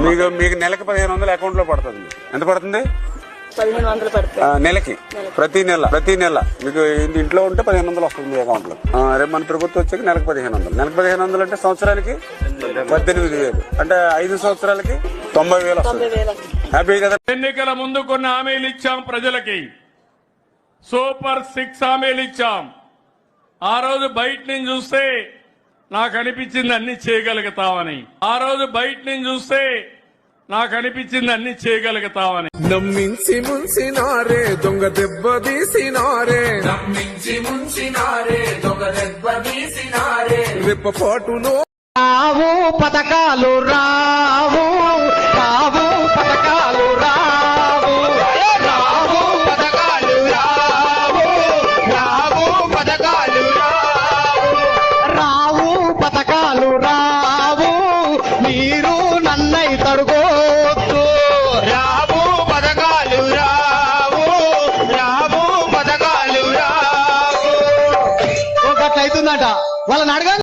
మీకు నెలకి 1500 అకౌంట్ లో పడుతుంది. ఎంత పడుతుంది? 1500 పడుతుంది నెలకి. ప్రతి నెల మీకు ఇంట్లో ఉంటే 1500 వస్తుంది మీ అకౌంట్ లో. రేపు మన ప్రభుత్వం వచ్చాక నెలకు 1500. నెలకు 1500 అంటే సంవత్సరానికి 18,000. అంటే 5 సంవత్సరాలకి 90,000 వస్తుంది. హ్యాపీ కదా? ఎన్నికల ముందు కొన్ని హామీలు ఇచ్చాం ప్రజలకి. సూపర్ 6 హామీలు ఇచ్చాం. ఆ రోజు బయట నుంచి చూస్తే నాకు అనిపించింది అన్ని చేయగలుగుతామని. నమ్మించి ముంచినారే దొంగ దెబ్బ తీసినారే. రెప్పపాటులో రావు పథకాలు రావు పథకాలు రావు పథకాలు రావు మీరు నన్నై తడుకోవద్దు. రావు పథకాలు రావు ఒకట్లయితుందట వాళ్ళని అడగ.